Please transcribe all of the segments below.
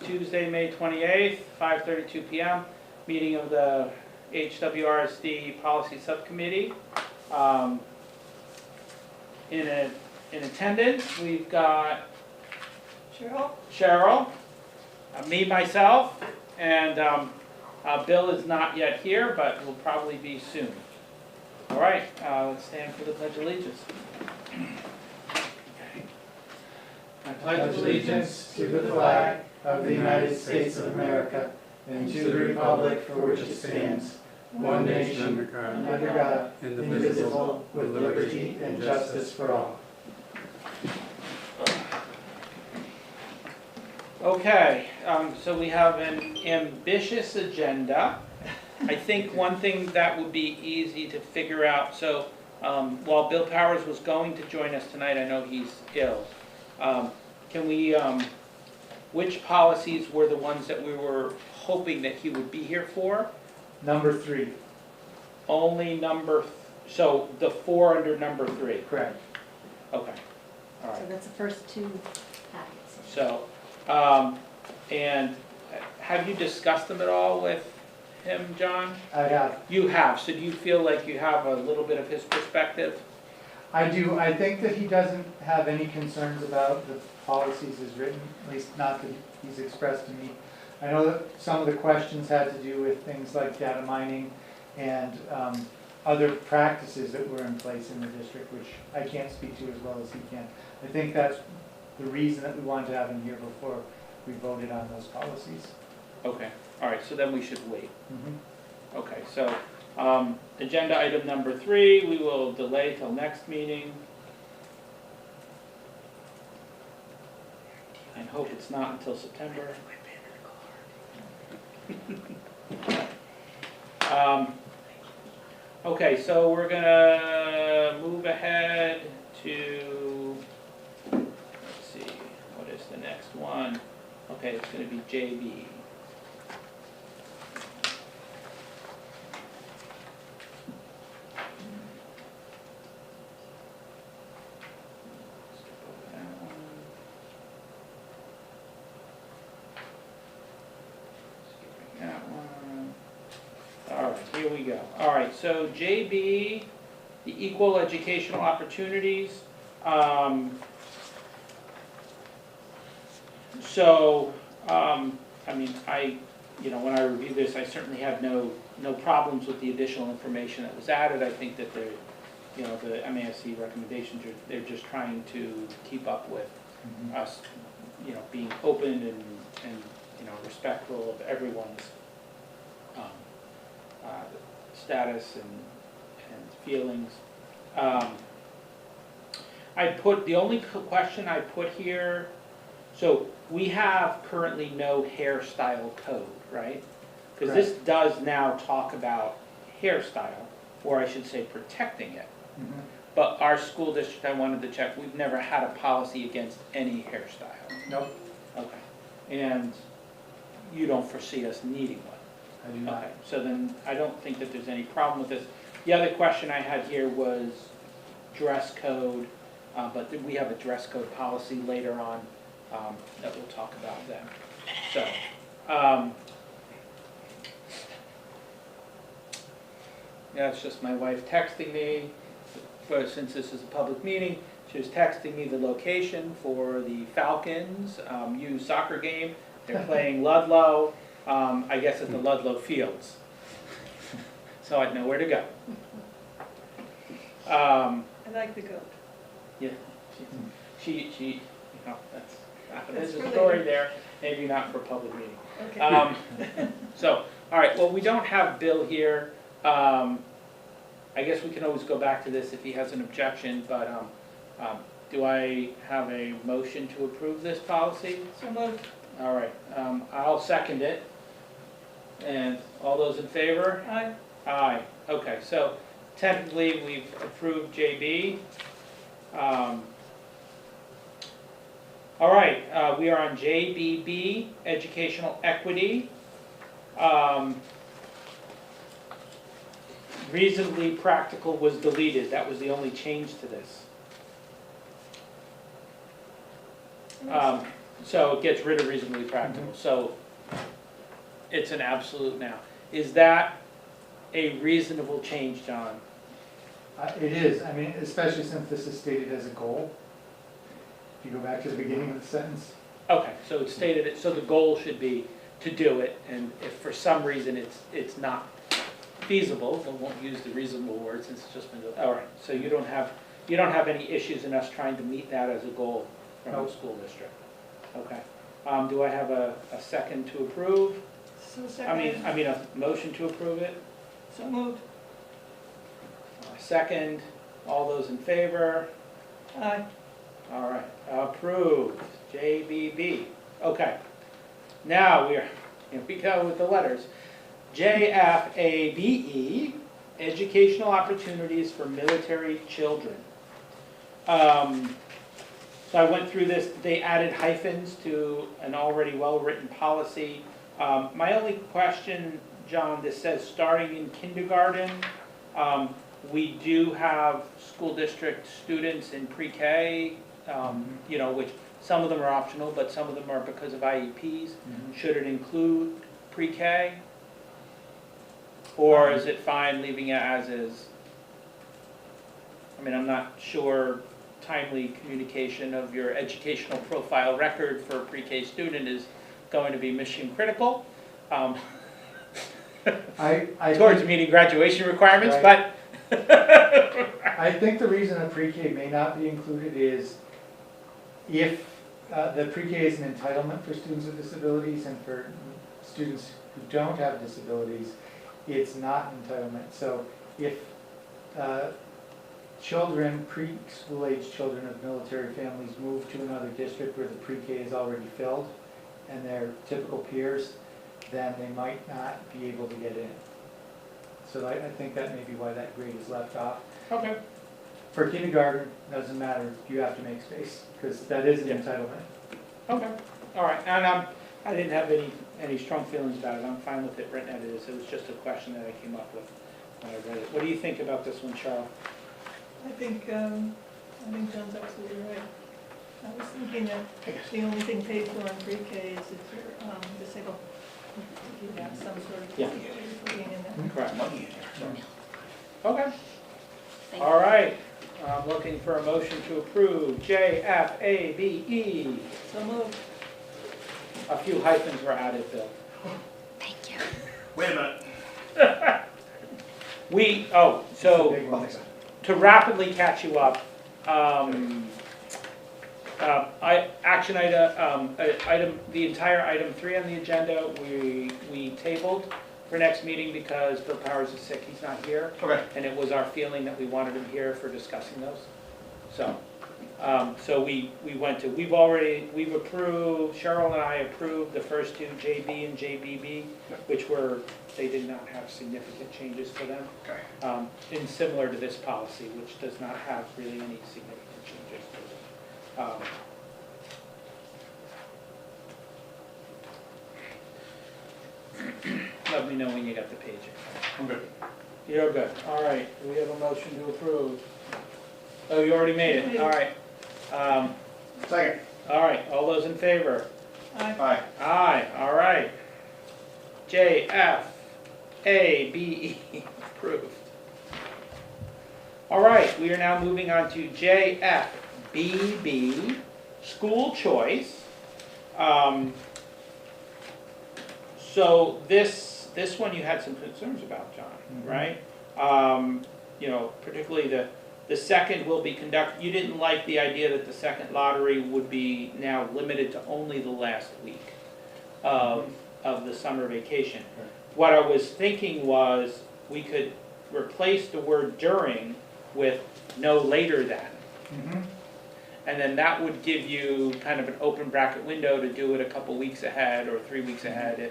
Tuesday, May 28th, 5:32 p.m. Meeting of the HWRSD Policy Subcommittee. In attendance, we've got Cheryl, me, myself, and Bill is not yet here, but will probably be soon. All right, let's stand for the Pledge of Allegiance. I pledge allegiance to the flag of the United States of America and to the republic for which it stands, one nation, under God, indivisible, with liberty and justice for all. Okay, so we have an ambitious agenda. I think one thing that would be easy to figure out, so while Bill Powers was going to join us tonight, I know he's ill. Can we, which policies were the ones that we were hoping that he would be here for? Number 3. Only so the 4 under number 3? Correct. Okay, all right. So that's the first 2 packets. So, and have you discussed them at all with him, John? I have. You have, so do you feel like you have a little bit of his perspective? I do. I think that he doesn't have any concerns about the policies as written, at least not that he's expressed to me. I know that some of the questions had to do with things like data mining and other practices that were in place in the district, which I can't speak to as well as he can. I think that's the reason that we wanted to have him here before we voted on those policies. Okay, all right, so then we should wait. Mm-hmm. Okay, so agenda item number 3, we will delay till next meeting. I hope it's not until September. Okay, so we're gonna move ahead to, let's see, what is the next one? Okay, it's gonna be JB. Here we go. All right, so JB, the equal educational opportunities. I mean, when I review this, I certainly have no problems with the additional information that was added. I think that the MASC recommendations they're just trying to keep up with us, being open and respectful of everyone's status and feelings. The only question I put here, so we have currently no hairstyle code, right? Because this does now talk about hairstyle, or I should say protecting it. Mm-hmm. But our school district, I wanted to check, we've never had a policy against any hairstyle. Nope. Okay. And you don't foresee us needing one? I do not. Okay, so then I don't think that there's any problem with this. The other question I had here was dress code, but we have a dress code policy later on that we'll talk about then. So, yeah, it's just my wife texting me, since this is a public meeting, she was texting me the location for the Falcons U soccer game. They're playing Ludlow. I guess at the Ludlow Fields, so I'd know where to go. I like the goat. Yeah, she there's a story there, maybe not for public meeting. Okay. So, all right, well, we don't have Bill here. I guess we can always go back to this if he has an objection, but do I have a motion to approve this policy? So moved. All right, I'll second it. And all those in favor? Aye. Aye. Okay, so technically we've approved JB. All right, we are on JBB, Educational Equity. Reasonably practical was deleted. That was the only change to this. So it gets rid of reasonably practical, so it's an absolute now. Is that a reasonable change, John? It is, I mean, especially since this is stated as a goal. If you go back to the beginning of the sentence. Okay, so it's stated, so the goal should be to do it, and if for some reason it's not feasible, we won't use the reasonable word since it's just been, all right, so you don't have any issues in us trying to meet that as a goal from the Nope. school district? Okay. Do I have a second to approve? So second. I mean a motion to approve it? So moved. A second, all those in favor? Aye. All right, approved, JBB. Okay, now here we go with the letters. JFABE, educational opportunities for military children. So I went through this, they added hyphens to an already well-written policy. My only question, John, this says starting in kindergarten. We do have school district students in pre-K, you know, which some of them are optional, but some of them are because of IEPs. Should it include pre-K? Or is it fine leaving it as is? I mean, I'm not sure timely communication of your educational profile record for a pre-K student is going to be mission critical. Towards meeting graduation requirements, Right. but I think the reason a pre-K may not be included is if the pre-K is an entitlement for students with disabilities, and for students who don't have disabilities, it's not an entitlement. So if children, preschool age children of military families move to another district where the pre-K is already filled and they're typical peers, then they might not be able to get in. So I think that may be why that grade is left off. okay. For kindergarten, doesn't matter, you have to make space, because that is an Yeah. entitlement. Okay, all right, and I didn't have any strong feelings about it, I'm fine with it written as it is, it was just a question that I came up with when I read it. What do you think about this one, Cheryl? I think John's absolutely right. I was thinking that the only thing paid for in pre-K is if you're disabled. You have some sort of Yeah. for being in that. Correct. Money in there. Okay, all right, I'm looking for a motion to approve JFABE. So moved. A few hyphens were added, Bill. Thank you. Wait a minute. So Big one. to rapidly catch you up, action item, the entire item 3 on the agenda, we tabled for next meeting because Bill Powers is sick, he's not here. Okay. And it was our feeling that we wanted him here for discussing those. So, we went to, we've approved, Cheryl and I approved the first two, JB and JBB, which they did not have significant changes for them. Okay. And similar to this policy, which does not have really any significant changes to it. Let me know when you got the page. I'm good. You're good, all right, we have a motion to approve. Oh, you already made it, all right. Second. All right, all those in favor? Aye. Aye. Aye, all right. JFABE, approved. All right, we are now moving on to JFBB, school choice. So this one you had some concerns about, John, right? You know, particularly the second will be you didn't like the idea that the second lottery would be now limited to only the last week of the summer vacation. Right. What I was thinking was we could replace the word during with no later than. And then that would give you kind of an open bracket window to do it a couple weeks ahead or 3 weeks ahead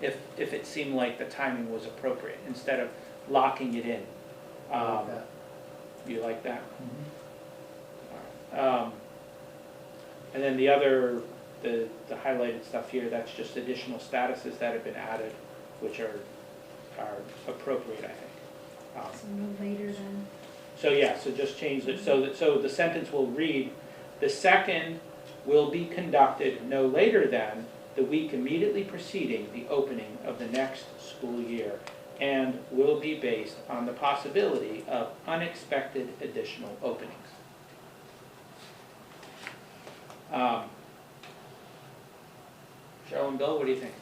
if it seemed like the timing was appropriate, instead of locking it in. I like that. You like that? Mhm. And then the other, the highlighted stuff here, that's just additional statuses that have been added, which are appropriate, I think. So no later than. So yeah, so just change it, so the sentence will read, the second will be conducted no later than the week immediately preceding the opening of the next school year, and will be based on the possibility of unexpected additional openings. Cheryl and Bill, what do you think?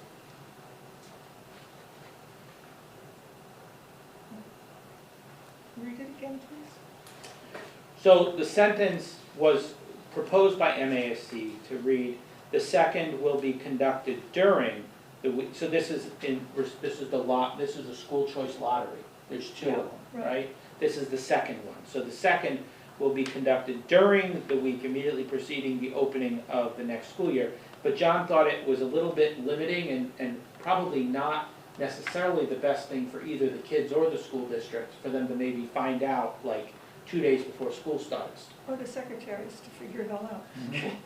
Read it again, please. So the sentence was proposed by MASC to read, the second will be conducted during the week. So this is a school choice lottery. There's two of them, right. right? This is the second one. So the second will be conducted during the week immediately preceding the opening of the next school year. But John thought it was a little bit limiting and probably not necessarily the best thing for either the kids or the school district, for them to maybe find out like 2 days before school starts. Or the secretaries to figure it all out.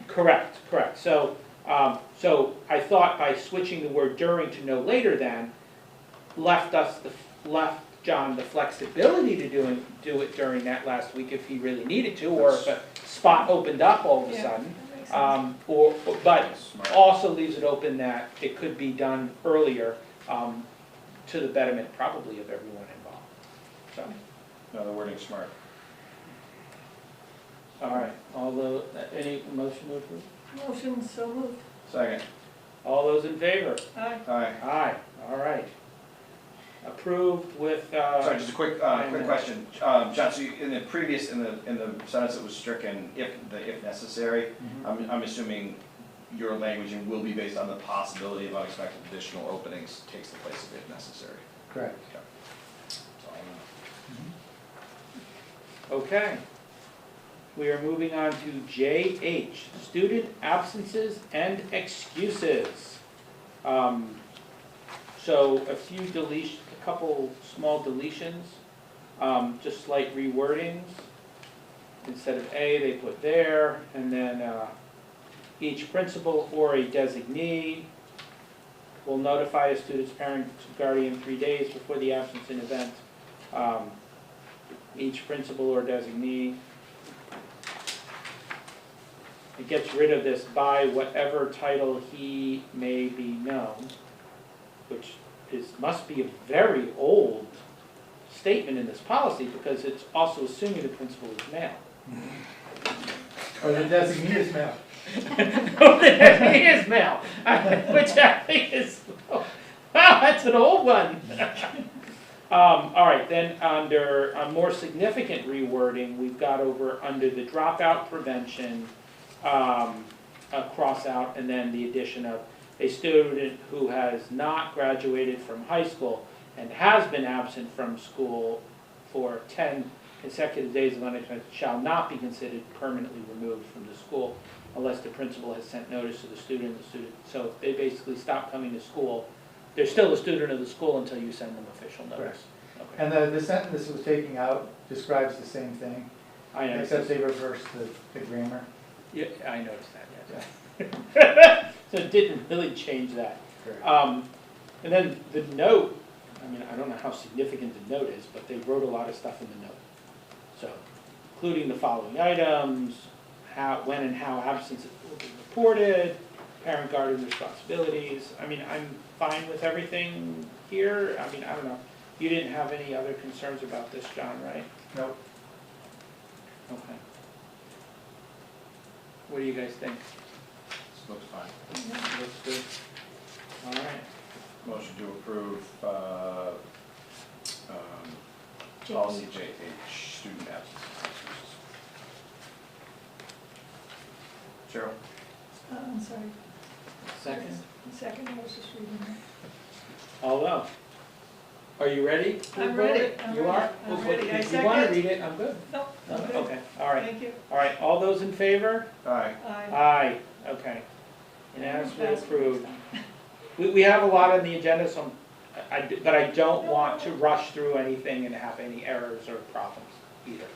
Correct. So, so I thought by switching the word during to no later than, left John the flexibility to do it during that last week if he really needed to, or if a spot opened up all of a Yeah, sudden. that makes sense. But Smart. also leaves it open that it could be done earlier, to the betterment probably of everyone involved. So, No, the wording's smart. all right, any motion to approve? Motion so moved. Second. All those in favor? Aye. Aye. Aye, all right. Approved with, Sorry, just a quick question. John, so in the previous, in the sentence that was stricken, if necessary, I'm assuming your language will be based on the possibility of unexpected additional openings takes the place of if necessary. Correct. Okay. That's all I know. okay. We are moving on to JH, student absences and excuses. So a couple small deletions, just slight rewordings. Instead of A, they put there, and then each principal or a designee will notify a student's parent or guardian 3 days before the absence in event. Each principal or designee. It gets rid of this by whatever title he may be known, which must be a very old statement in this policy, because it's also assuming the principal is male. Or the designee is male. No, the designee is male, which I think is, wow, that's an old one. All right, then under a more significant rewording, we've got over under the dropout prevention, a cross out, and then the addition of a student who has not graduated from high school and has been absent from school for 10 consecutive days of unexpected shall not be considered permanently removed from the school unless the principal has sent notice to the student. So if they basically stop coming to school, they're still a student of the school until you send them official notice. Okay. And the sentence was taking out describes the same thing, I know. except they reversed the grammar. Yeah, I noticed that, yes. So it didn't really change that. Correct. And then the note, I mean, I don't know how significant the note is, but they wrote a lot of stuff in the note. So, including the following items, when and how absence will be reported, parent guardian responsibilities. I mean, I'm fine with everything here. I mean, I don't know. You didn't have any other concerns about this, John, right? Nope. Okay. What do you guys think? This looks fine. Looks good. All right. Motion to approve, policy JH, student absence. Cheryl? I'm sorry. Second. Second, I was just reading that. Although, are you ready? I'm ready. You are? I'm Well, ready. I If you want to second. read it, I'm good. No, No? I'm good. Okay, all right. Thank you. All right, all those in favor? Aye. Aye. Aye, okay. Unanimously Fast approved. first We have a lot on the agenda, so but I don't want to rush through anything and have any errors or problems either.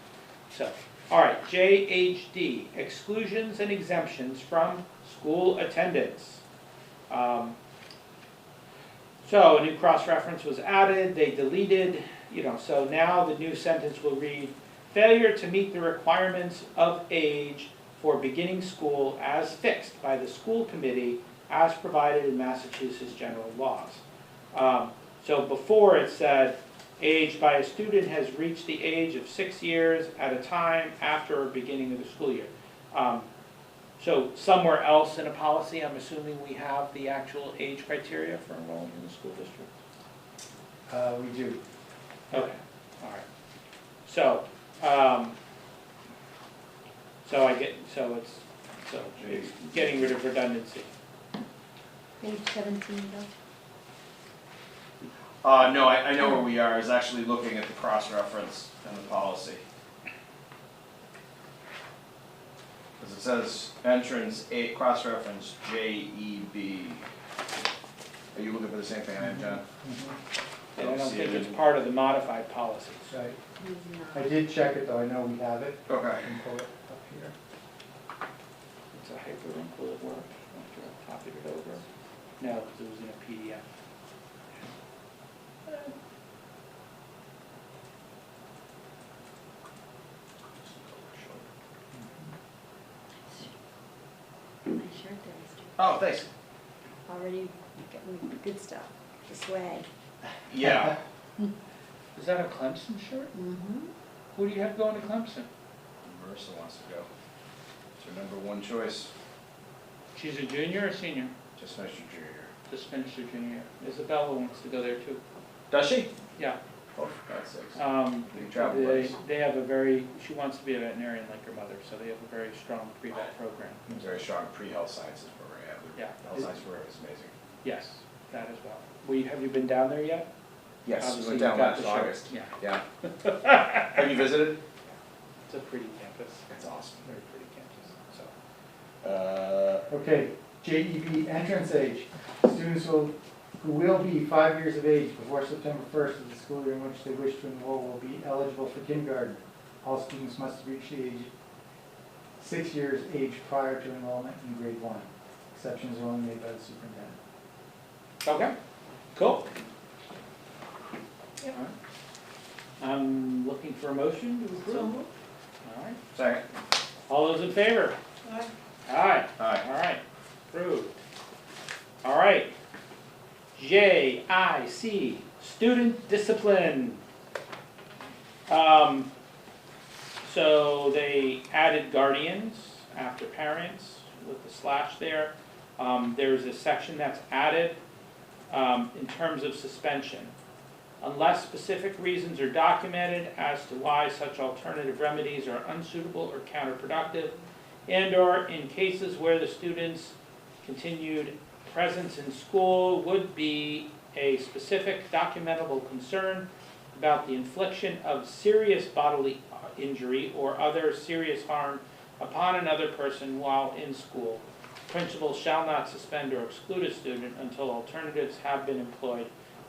So, all right, JHD, exclusions and exemptions from school attendance. So a new cross-reference was added, they deleted, so now the new sentence will read, failure to meet the requirements of age for beginning school as fixed by the school committee as provided in Massachusetts general laws. So before it said, age by a student has reached the age of 6 years at a time after beginning of the school year. So somewhere else in a policy, I'm assuming we have the actual age criteria for enrolling in the school district? We do. Okay, all right. So, so it's getting rid of redundancy. Page 17, though. No, I know where we are, I was actually looking at the cross-reference in the policy. Because it says entrance, cross-reference JEB. Are you looking for the same thing I am, John? And I don't think it's part of the modified policies. Right. He's I not. did check it though, I know we have it. Okay. I can pull it up here. It's a hyperlink, will it work? After I copied it over? No, because it was in a PDF. My shirt there is too. Oh, thanks. Already getting the good stuff, the swag. Yeah. Is that a Clemson shirt? Mm-hmm. Who do you have going to Clemson? Marissa wants to go. It's her number one choice. She's a junior or senior? Just finished her junior year. Just finished her junior year. Isabella wants to go there too. Does she? Yeah. Oh, for God's sakes. They Big travel buddies. have a she wants to be a veterinarian like her mother, so they have a very strong pre-vet program. It's a very strong pre-health sciences program. Yeah. The health science program is amazing. Yes, that as well. Have you been down there yet? Yes, we Obviously, went down you've got last the shirt. August. Yeah. Yeah. Have you visited? It's a pretty campus, It's awesome. very pretty campus, so. Okay, JEB entrance age. Students who will be 5 years of age before September 1st of the school year in which they wish to enroll will be eligible for kindergarten. All students must reach the age 6 years age prior to enrollment in grade 1. Exceptions are only made by the superintendent. Okay, cool. Yep. All right. I'm looking for a motion to approve. So moved. All right. Second. All those in favor? Aye. Aye. Aye. All right, approved. All right. JIC, student discipline. So they added guardians after parents with the slash there. There's a section that's added in terms of suspension. Unless specific reasons are documented as to why such alternative remedies are unsuitable or counterproductive, and/or in cases where the student's continued presence in school would be a specific documentable concern about the infliction of serious bodily injury or other serious harm upon another person while in school, principals shall not suspend or exclude a student until alternatives have been employed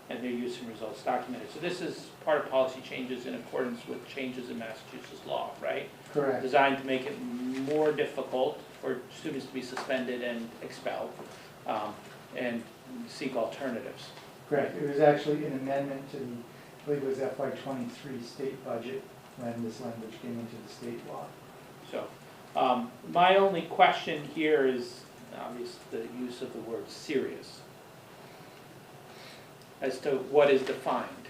and their use and results documented. So this is part of policy changes in accordance with changes in Massachusetts law, right? Correct. Designed to make it more difficult for students to be suspended and expelled, and seek alternatives. Correct. It was actually an amendment to the, I believe it was FY23 state budget when this language came into the state law. So, my only question here is, obviously, the use of the word serious. As to what is defined.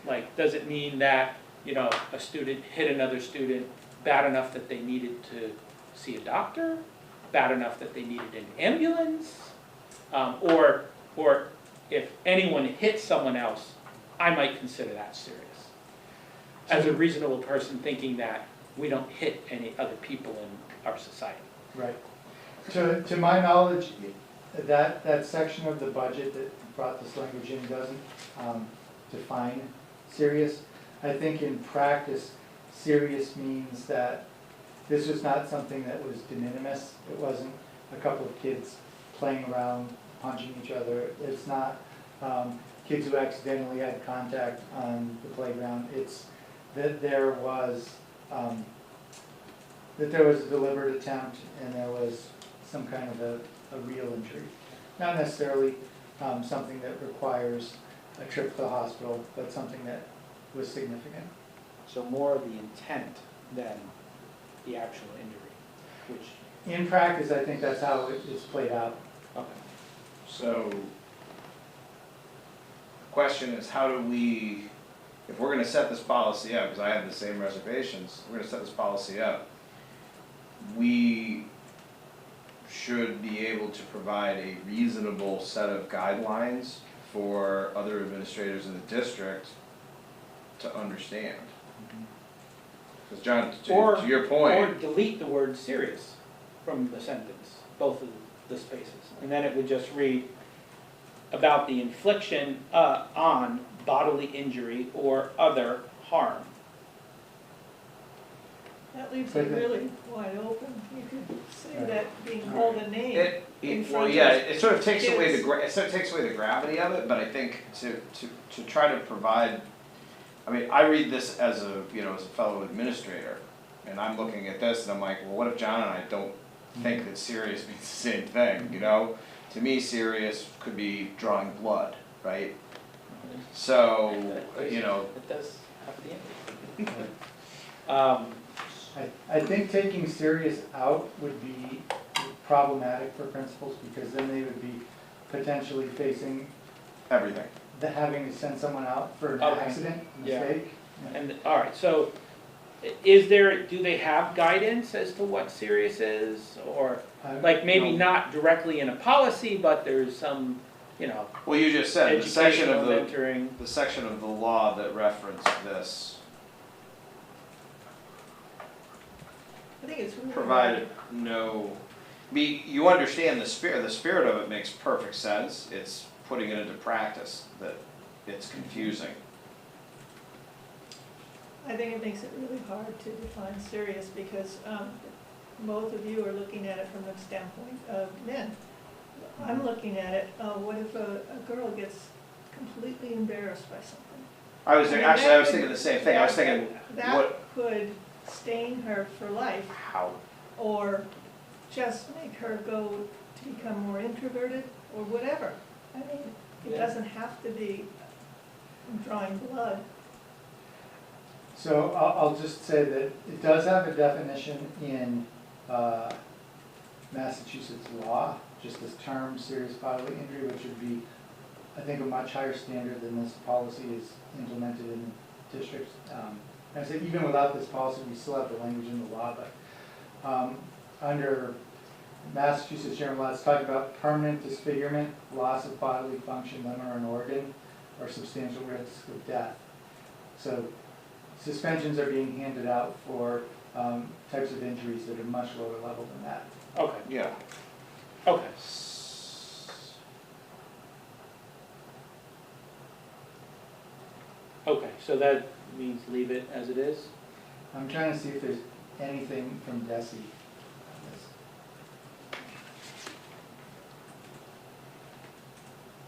Like, does it mean that, a student hit another student bad enough that they needed to see a doctor? Bad enough that they needed an ambulance? Or if anyone hits someone else, I might consider that serious. As a reasonable person thinking that we don't hit any other people in our society. Right. To my knowledge, that section of the budget that brought this language in doesn't define serious. I think in practice, serious means that this was not something that was de minimis. It wasn't a couple of kids playing around, punching each other. It's not kids who accidentally had contact on the playground. It's that there was a deliberate attempt and there was some kind of a real injury. Not necessarily something that requires a trip to the hospital, but something that was significant. So more of the intent than the actual injury, which in practice, I think that's how it's played out. Okay. So, the question is, how do we, if we're gonna set this policy up, because I have the same reservations, we're gonna set this policy up, we should be able to provide a reasonable set of guidelines for other administrators in the district to understand. Because John, to your Or point, delete the word serious from the sentence, both of the spaces. And then it would just read about the infliction on bodily injury or other harm. That leaves it really wide open. You could say that being called a name. well, yeah, it sort of takes away it sort of takes away the gravity of it, but I think to try to provide, I mean, I read this as a, you know, as a fellow administrator, and I'm looking at this and I'm like, well, what if John and I don't think that serious means the same thing, you know? To me, serious could be drawing blood, right? So, you know. It does have the end. I think taking serious out would be problematic for principals, because then they would be potentially facing Everything. having to send someone out for an Okay. accident, Yeah. mistake. And, all right, so do they have guidance as to what serious is? Or, like, maybe No. not directly in a policy, but there's some, you know, Well, you just said, the section educational of mentoring. the section of the law that referenced this I think it's really. provided no, you understand the spirit of it makes perfect sense, it's putting it into practice that it's confusing. I think it makes it really hard to define serious because both of you are looking at it from the standpoint of men. I'm looking at it, what if a girl gets completely embarrassed by something? I was I mean, actually, that I was could- thinking the same thing, I was thinking, That what, could stain her for life how, or just make her go to become more introverted or whatever. I mean, it Yeah. doesn't have to be drawing blood. So I'll just say that it does have a definition in Massachusetts law, just this term, serious bodily injury, which would be, I think, a much higher standard than this policy is implemented in districts. I said, even without this policy, we still have the language in the law, but under Massachusetts general law, it's talking about permanent disfigurement, loss of bodily function, limb or an organ, or substantial risk of death. So suspensions are being handed out for types of injuries that are much lower level than that. Okay, yeah. okay. Okay, so that means leave it as it is? I'm trying to see if there's anything from DESI on this.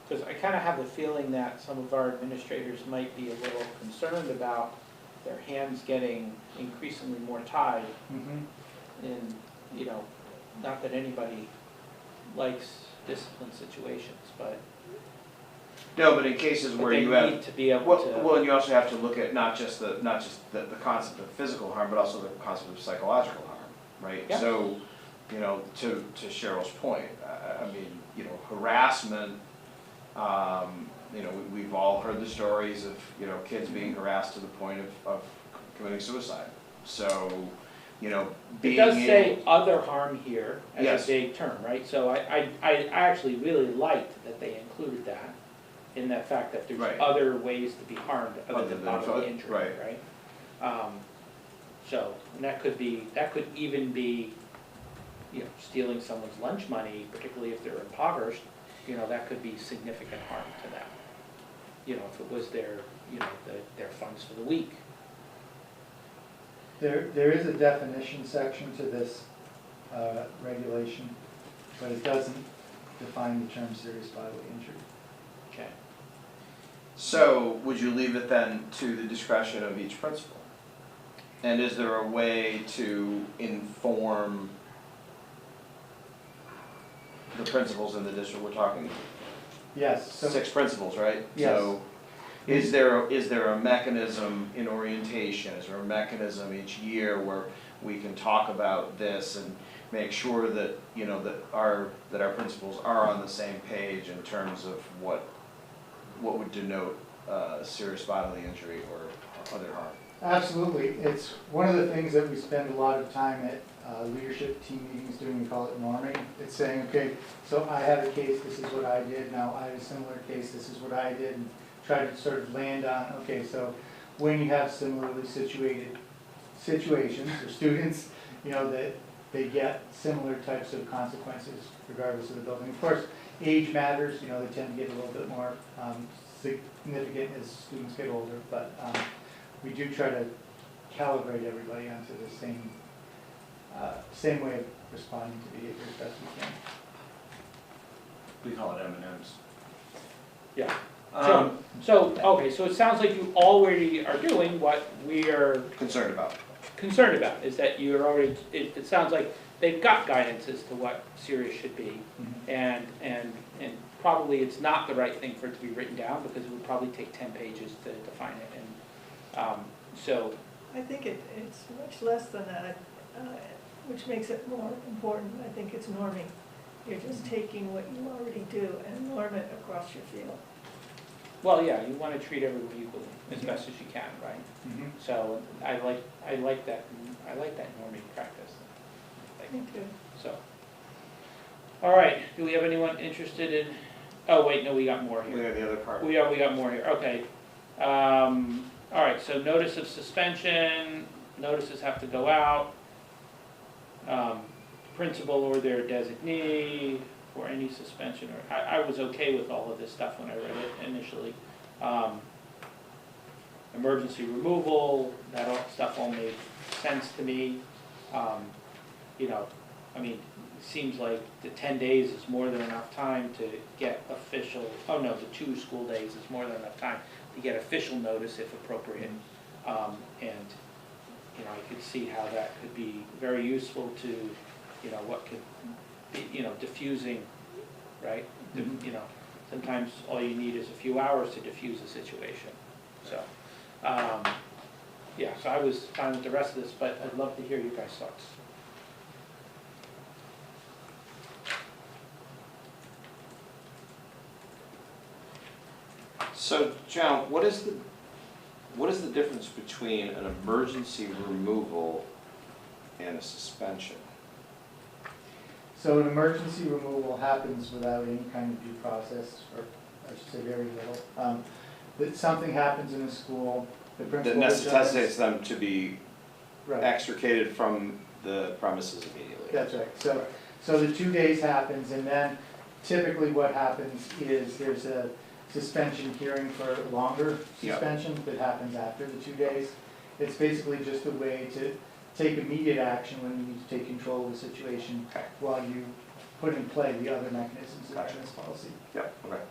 Because I kind of have the feeling that some of our administrators might be a little concerned about their hands getting increasingly more tied in, you know, not that anybody likes discipline situations, but No, but in cases where they you have, need to be able well, to. well, and you also have to look at not just the concept of physical harm, but also the concept of psychological harm, right? Yeah. So, you know, to Cheryl's point, I mean, you know, harassment, you know, we've all heard the stories of, you know, kids being harassed to the point of committing suicide. So, you know, It being does able. say other harm here as Yes. a vague term, right? So I actually really liked that they included that, in that fact that there's Right. other ways to be harmed other Other than than bodily pho- injury, right? So, and that could even be, you know, stealing someone's lunch money, particularly if they're impoverished, you know, that could be significant harm to them. You know, if it was their, you know, their funds for the week. There is a definition section to this regulation, but it doesn't define the term serious bodily injury. Okay. So, would you leave it then to the discretion of each principal? And is there a way to inform the principals in the district? We're talking Yes, so 6 principals, right? Yes. So, is there a mechanism in orientation, is there a mechanism each year where we can talk about this and make sure that, you know, that our principals are on the same page in terms of what would denote serious bodily injury or other harm. Absolutely. It's one of the things that we spend a lot of time at leadership team meetings doing. We call it norming. It's saying, okay, so I had a case, this is what I did. Now I have a similar case, this is what I did. And try to sort of land on, okay, so when you have similarly situated situations or students, you know, that they get similar types of consequences regardless of the building. Of course, age matters. You know, they tend to get a little bit more significant as students get older, but we do try to calibrate everybody onto the same way of responding to behavior as best we can. We call it M&Ms. Yeah. Okay, so it sounds like you already are doing what we are Concerned about. concerned about, is that you're already, it sounds like they've got guidance as to what serious should be, and probably it's not the right thing for it to be written down, because it would probably take 10 pages to define it, and so. I think it's much less than that, which makes it more important. I think it's norming. You're just taking what you already do and norm it across your field. Well, yeah, you want to treat everyone equally as best as you can, right? Mm-hmm. So I like that norming practice. Thank you. So, all right, do we have anyone interested in, oh wait, no, we got more We here. have the other part. We got more here, okay. All right, so notice of suspension, notices have to go out. Principal or their designee for any suspension, or I was okay with all of this stuff when I read it initially. Emergency removal, that stuff all made sense to me. You know, I mean, it seems like the 10 days is more than enough time to get official, oh no, the 2 school days is more than enough time to get official notice if appropriate. And, you know, I could see how that could be very useful to, you know, what could be, you know, diffusing, right? Mhm. You know, sometimes all you need is a few hours to diffuse a situation. So, yeah, so I was fine with the rest of this, but I'd love to hear your guys' thoughts. So, John, what is the difference between an emergency removal and a suspension? So an emergency removal happens without any kind of due process, or I should say very little. That something happens in a school, the That principal necessitates them to be right. extricated from the premises immediately. That's right. So the 2 days happens, and then typically what happens is there's a suspension hearing for longer suspension that happens after the 2 days. It's basically just a way to take immediate action when you need to take control of the situation while you put in play the other mechanisms of this policy. Yep, okay.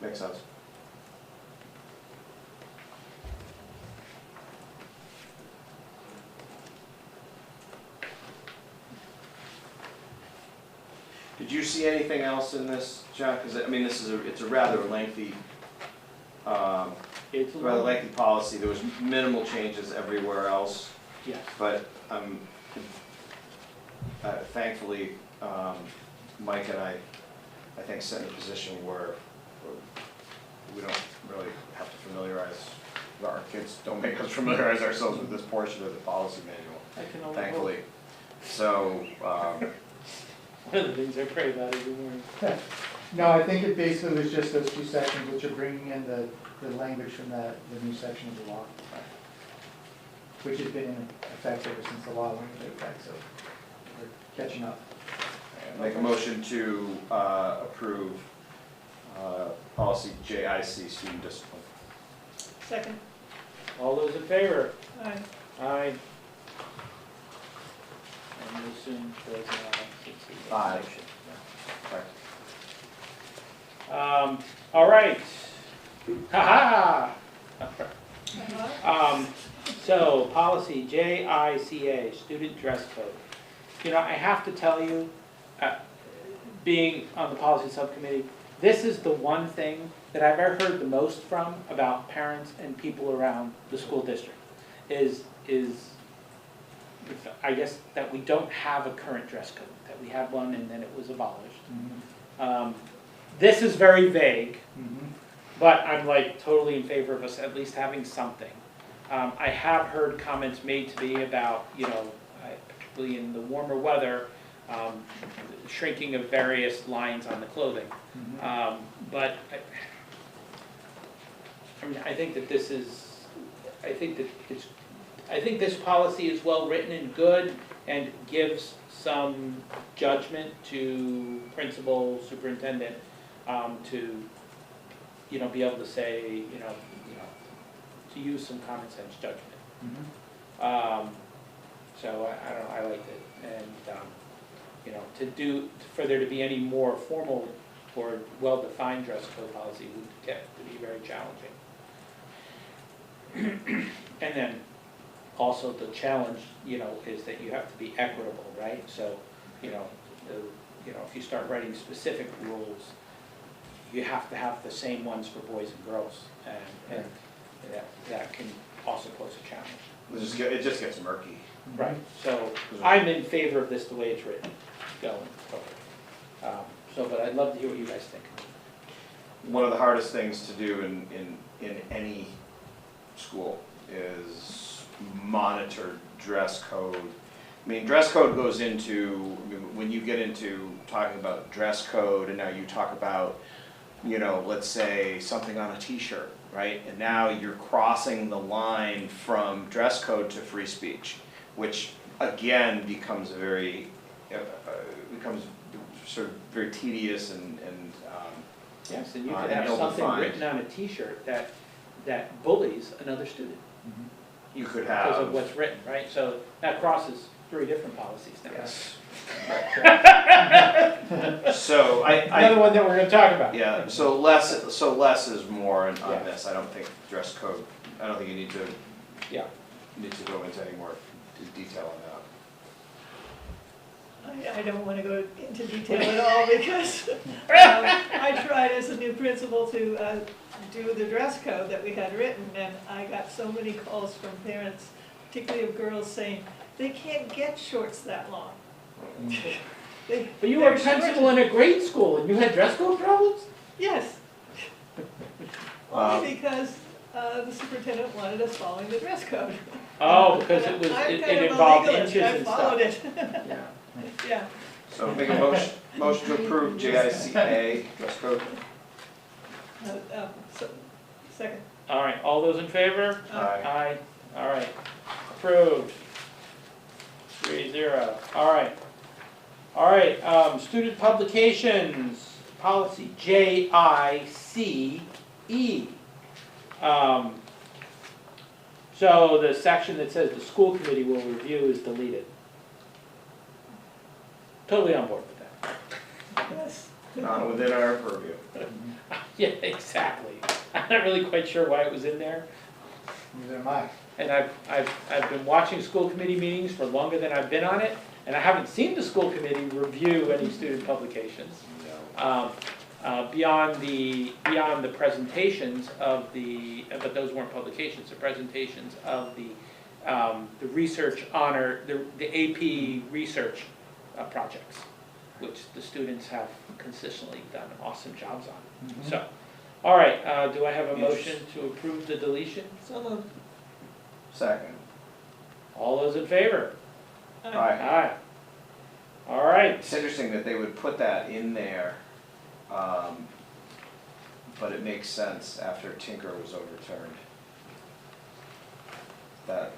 Makes sense. Did you see anything else in this, John? Because, I mean, it's a rather lengthy, It's a rather little, lengthy policy. There was minimal changes everywhere else. yes. But thankfully, Mike and I think, set in a position where we don't really have to familiarize, our kids don't make us familiarize ourselves with this portion of the policy manual, I can only thankfully. So, One of the things I pray about every morning. No, I think it basically was just those 2 sections which are bringing in the language from the new section of the law, which has been in effect ever since the law went into effect, so we're catching up. make a motion to approve policy JIC, student discipline. Second. All those in favor? Aye. Aye. And we'll soon close now. Aye. All right. Ha-ha! So, policy JICA, student dress code. You know, I have to tell you, being on the policy subcommittee, this is the one thing that I've ever heard the most from about parents and people around the school district, is I guess that we don't have a current dress code, that we had one and then it was abolished. This is very vague, but I'm like totally in favor of us at least having something. I have heard comments made to me about, particularly in the warmer weather, shrinking of various lines on the clothing. But I mean, I think that this is, I think this policy is well written and good and gives some judgment to principal, superintendent, to, be able to say, to use some common sense judgment. So I don't know, I liked it, and, for there to be any more formal or well-defined dress code policy would get to be very challenging. And then also the challenge, is that you have to be equitable, right? So, if you start writing specific rules, you have to have the same ones for boys and girls, and that can also pose a challenge. It just gets murky. Right, so I'm in favor of this the way it's written, going forward. But I'd love to hear what you guys think. One of the hardest things to do in any school is monitor dress code. I mean, dress code goes into, when you get into talking about dress code, and now you talk about, let's say something on a t-shirt, right? And now you're crossing the line from dress code to free speech, which again becomes becomes sort of very tedious and Yes, and you could have something written on a t-shirt that bullies another student. You could have. Because of what's written, right? So that crosses 3 different policies now. Yes. So Another one that we're gonna talk about. Yeah, so less is more on Yeah. this. I don't think dress code, I don't think you need to go into any more detail on that. I don't want to go into detail at all because I tried as a new principal to do the dress code that we had written, and I got so many calls from parents, particularly of girls, saying they can't get shorts that long. But you were a principal in a grade school and you had dress code problems? Yes. Only because the superintendent wanted us following the dress code. Oh, because I'm it kind of involved a legalist. inches and I followed stuff. it. Yeah. Yeah. So make a motion to approve JICA dress code. Second. All right, all those in favor? Aye. Aye. All right, approved. 3-0. All right. All right, student publications, policy JICE. So the section that says the school committee will review is deleted. Totally on board with that. Yes. Not within our purview. Yeah, exactly. I'm not really quite sure why it was in there. Neither am I. And I've been watching school committee meetings for longer than I've been on it, and I haven't seen the school committee review any student publications. Beyond the presentations of but those weren't publications, the presentations of the research honor, the AP research projects, which the students have consistently done awesome jobs on. So, all right, do I have a motion to approve the deletion? So moved. Second. All those in favor? Aye. Aye. All right. It's interesting that they would put that in there, but it makes sense after Tinker was overturned. That,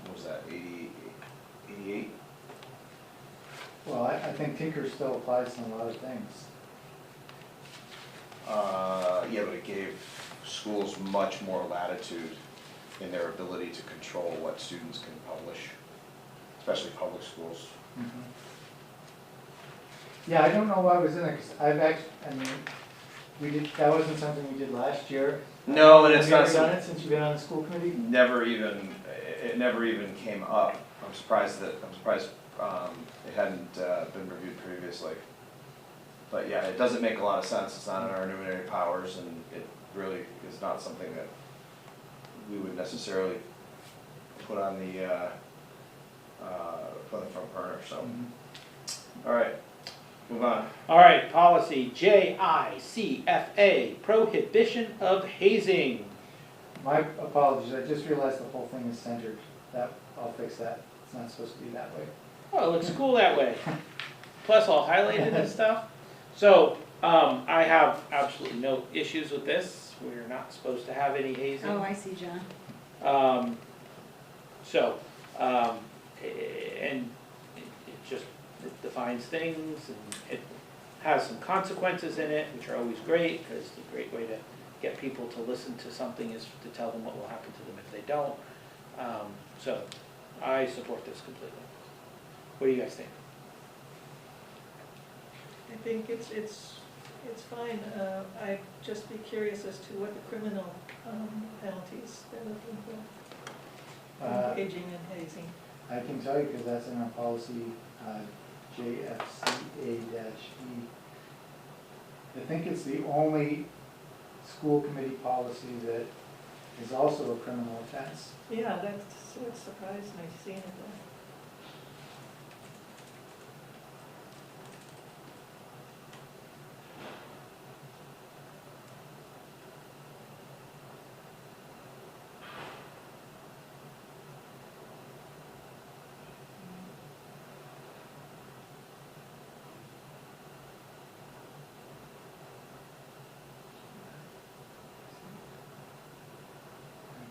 what was that, 88? Well, I think Tinker still applies in a lot of things. Yeah, but it gave schools much more latitude in their ability to control what students can publish, especially public schools. Yeah, I don't know why it was in there, 'cause I've actually, that wasn't something we did last year. No, and it's not Have you ever done it since you've been on the school committee? it never even came up. I'm surprised it hadn't been reviewed previously. But yeah, it doesn't make a lot of sense. It's not in our enumerated powers, and it really is not something that we would necessarily put on the for the front burner, so, Mhm. all right, move on. All right, policy JICFA, prohibition of hazing. My apologies, I just realized the whole thing is centered. I'll fix that. It's not supposed to be that way. Oh, it looks cool that way. Plus all highlighted and stuff. So, I have absolutely no issues with this. We're not supposed to have any hazing. Oh, I see, John. So, and it just it defines things, and it has some consequences in it, which are always great, because it's a great way to get people to listen to something is to tell them what will happen to them if they don't. So, I support this completely. What do you guys think? I think it's fine. I'd just be curious as to what the criminal penalties they're looking for. Engaging in hazing. I can tell you because that's in our policy, JFCA-E. I think it's the only school committee policy that is also a criminal offense. Yeah, that's what surprised me, seeing it there.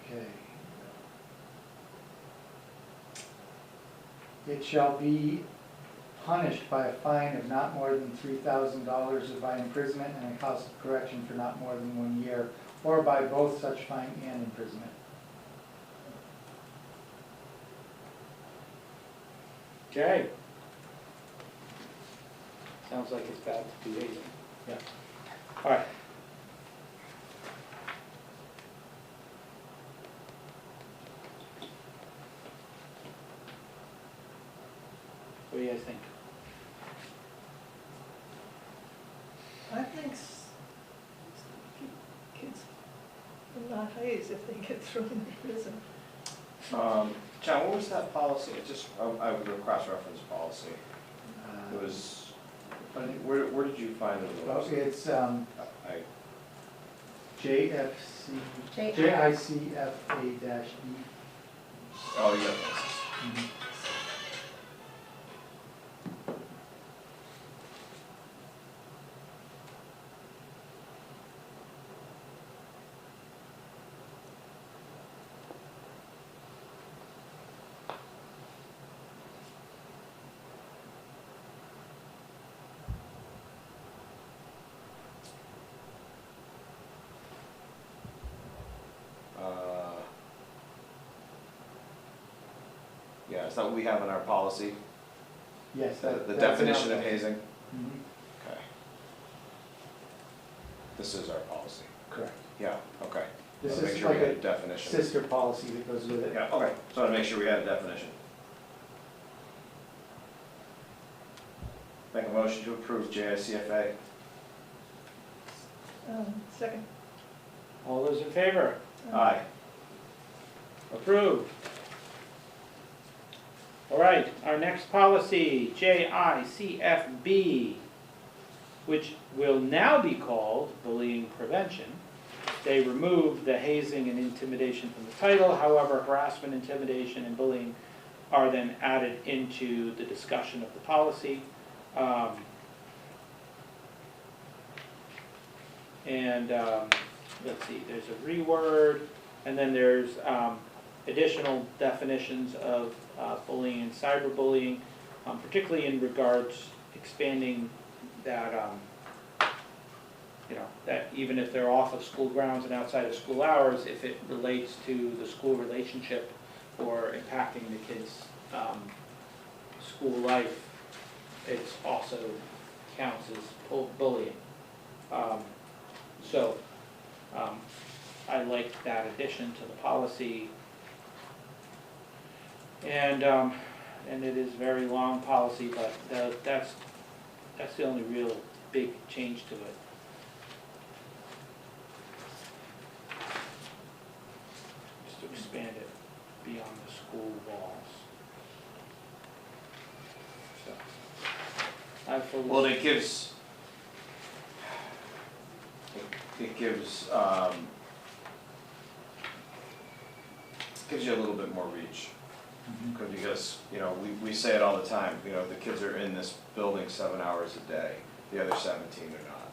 Okay. It shall be punished by a fine of not more than $3,000 or by imprisonment and a house of correction for not more than 1 year, or by both such fine and imprisonment. Okay. Sounds like it's bad to be hazing. Yeah. All right. What do you guys think? I think kids will not haze if they get thrown in prison. John, what was that policy? It just, I would cross-reference policy. It was, where did you find it? Well, it's I, JICFA-E. oh, yeah. Mhm. Yeah, is that what we have in our policy? Yes, The that's definition enough. of hazing? Mhm. Okay. This is our policy. Correct. Yeah, okay. This So make is sure we like had a definition. sister policy that goes with it. Yeah, okay, so I want to make sure we had a definition. Make a motion to approve JICFA. Second. All those in favor? Aye. Approved. All right, our next policy, JICFB, which will now be called bullying prevention. They removed the hazing and intimidation from the title, however, harassment, intimidation, and bullying are then added into the discussion of the policy. Let's see, there's a reword, and then there's additional definitions of bullying and cyberbullying, particularly in regards expanding that, that even if they're off of school grounds and outside of school hours, if it relates to the school relationship or impacting the kids' school life, it's also counts as bullying. I like that addition to the policy. And it is a very long policy, but that's the only real big change to it. Just to expand it beyond the school walls. I fully. Well, it gives, gives you a little bit more reach. Because, you know, we say it all the time, you know, the kids are in this building 7 hours a day, the other 17 are not.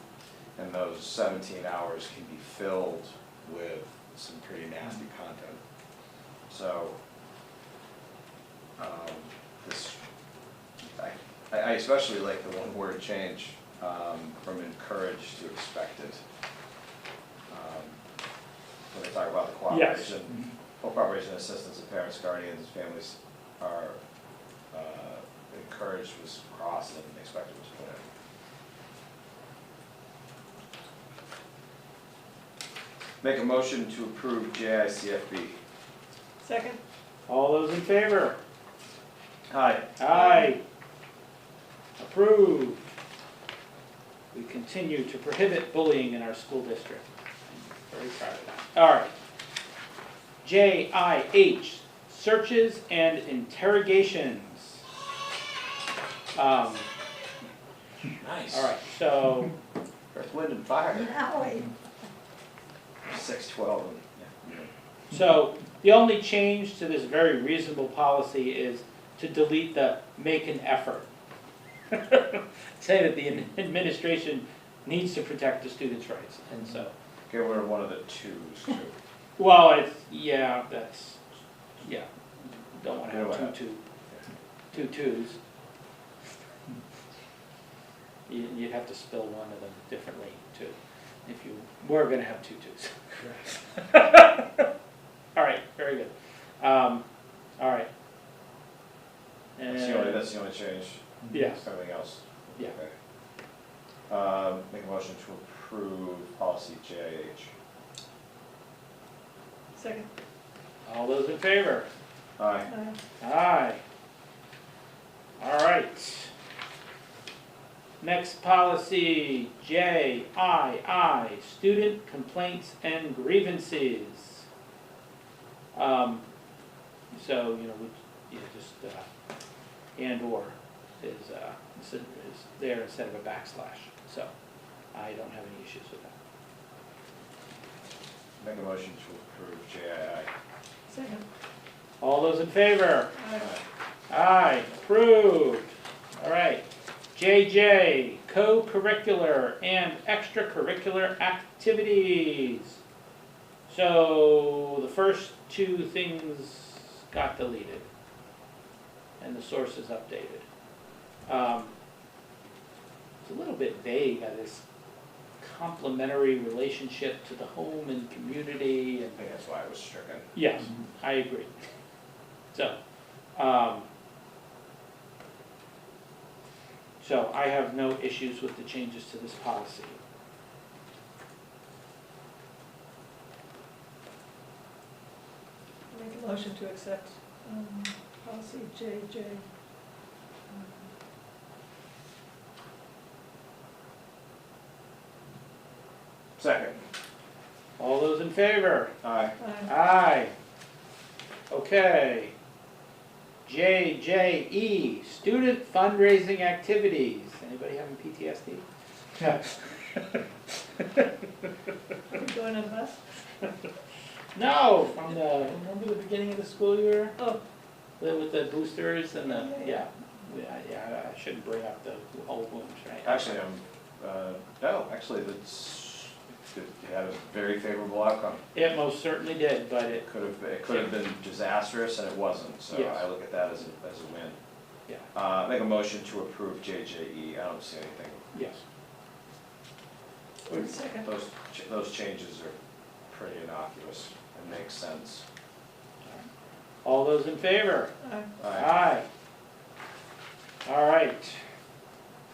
And those 17 hours can be filled with some pretty nasty content. So, this, I especially like the one word change, from encouraged to expected. When they talk about the cooperation. Full cooperation and assistance of parents, guardians, families are encouraged was crossed and expected was put in. Make a motion to approve JICFB. Second? All those in favor? Aye. Aye. Approved. We continue to prohibit bullying in our school district. I'm very proud of that. All right. JIH, searches and interrogations. All Nice. right, so, Earth, Wind, and Fire. Now, wait. 612. so the only change to this very reasonable policy is to delete the make an effort. Say that the administration needs to protect the students' rights, and so. Get rid of one of the twos too. Well, it's, yeah, that's, yeah, don't want to You know have what? two twos. You'd have to spell one of them differently too, if you were gonna have two twos. All right, very good. All right. That's the only change. Yes, Everything else? yeah. Okay. Make a motion to approve policy JIH. Second? All those in favor? Aye. Aye. All right. Next policy, JII, student complaints and grievances. So, you know, just, and/or is there instead of a backslash. So, I don't have any issues with that. Make a motion to approve JII. Second? All those in favor? Aye. Aye, approved. All right. JJ, co-curricular and extracurricular activities. So the first two things got deleted and the source is updated. It's a little bit vague, this complementary relationship to the home and community and. I think that's why it was stricken. Yes, I agree. So, so I have no issues with the changes to this policy. Make a motion to accept policy JJ. Second. All those in favor? Aye. Aye. Aye. Okay. JJE, student fundraising activities. Anybody having PTSD? Yeah. Are we going on a bus? No, from remember the beginning of the school year? Oh, With the boosters and the, Yeah. yeah, I shouldn't bring up the old wounds, right? Actually, no, actually, it had a very favorable outcome. It most certainly did, but It could have been disastrous, and it wasn't, so Yes. I look at that as a win. Yeah. Make a motion to approve JJE. I don't see anything. yes. second. Those changes are pretty innocuous and make sense. All those in favor? Aye. Aye. All right.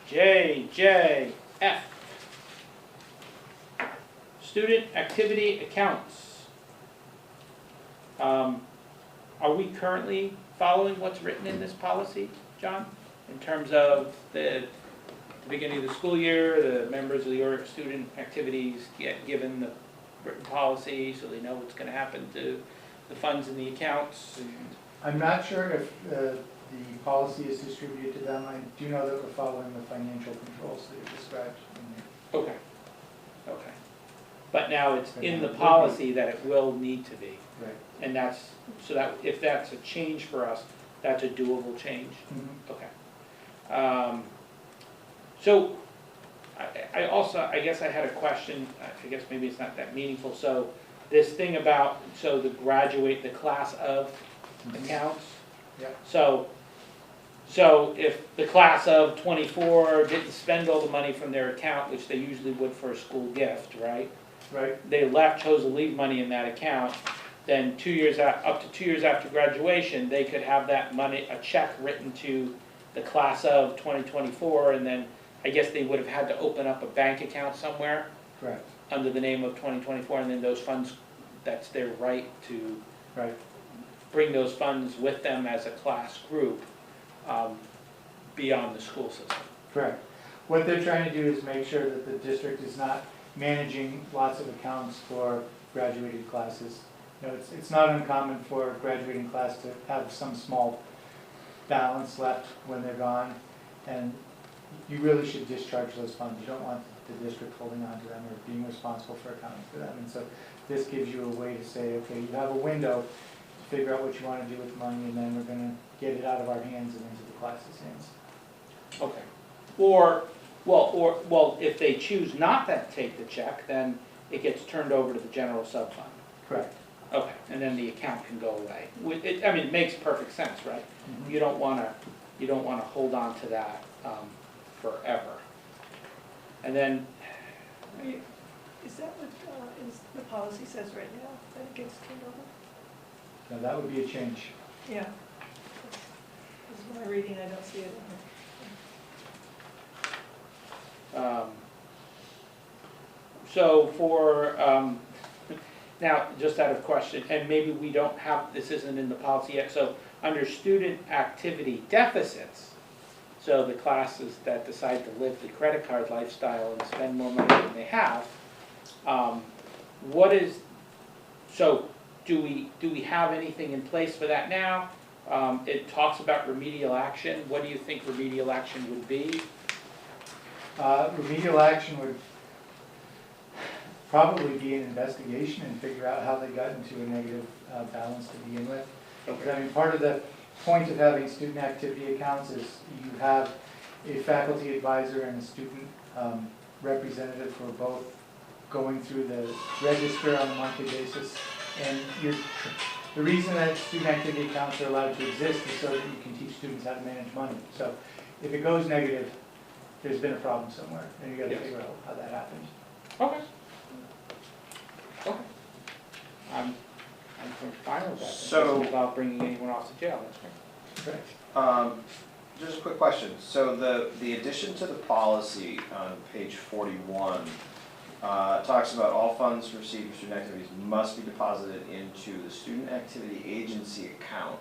JJF. Student activity accounts. Are we currently following what's written in this policy, John? In terms of the beginning of the school year, the members of the student activities get given the written policy so they know what's going to happen to the funds in the accounts? I'm not sure if the policy is distributed to them. I do know that we're following the financial controls that are described in here. Okay, okay. But now it's in the But now- policy that it will need to be, Right. and that's, so that, if that's a change for us, that's a doable change? Mhm. Okay. So, I also, I guess I had a question, I guess maybe it's not that meaningful, so this thing about, so the class of accounts? Yep. So if the class of 24 didn't spend all the money from their account, which they usually would for a school gift, right? Right, They chose to leave money in that account, then up to 2 years after graduation, they could have that money, a check written to the class of 2024, and then I guess they would have had to open up a bank account somewhere correct, under the name of 2024, and then those funds, that's their right to right. bring those funds with them as a class group beyond the school system. Correct. What they're trying to do is make sure that the district is not managing lots of accounts for graduated classes. You know, it's not uncommon for a graduating class to have some small balance left when they're gone, and you really should discharge those funds. You don't want the district holding on to them or being responsible for accounting for them. And so this gives you a way to say, okay, you have a window to figure out what you want to do with the money, and then we're going to get it out of our hands and into the class's hands. Okay. Well, if they choose not to take the check, then it gets turned over to the general sub fund. Correct. Okay, and then the account can go away. I mean, it makes perfect sense, right? You don't wanna hold on to that forever. And then, Is that what is the policy says right now, that it gets turned over? Now, that would be a change. Yeah. This is my reading, I don't see it in so for, now, just out of question, and maybe we don't have, this isn't in the policy yet, so under student activity deficits, so the classes that decide to live the credit card lifestyle and spend more money than they have, so do we have anything in place for that now? It talks about remedial action. What do you think remedial action would be? Remedial action would probably be an investigation and figure out how they got into a negative balance to begin with. Because, I mean, part of the point of having student activity accounts is you have a faculty advisor and a student representative who are both going through the register on a monthly basis. And the reason that student activity accounts are allowed to exist is so that you can teach students how to manage money. So if it goes negative, there's been a problem somewhere, and you got to Yes. figure out how that happened. Okay. Okay. I'm fine with that. So- It doesn't involve bringing anyone off to jail, that's great. Correct. Just a quick question. So the addition to the policy on page 41 talks about all funds received for student activities must be deposited into the student activity agency account,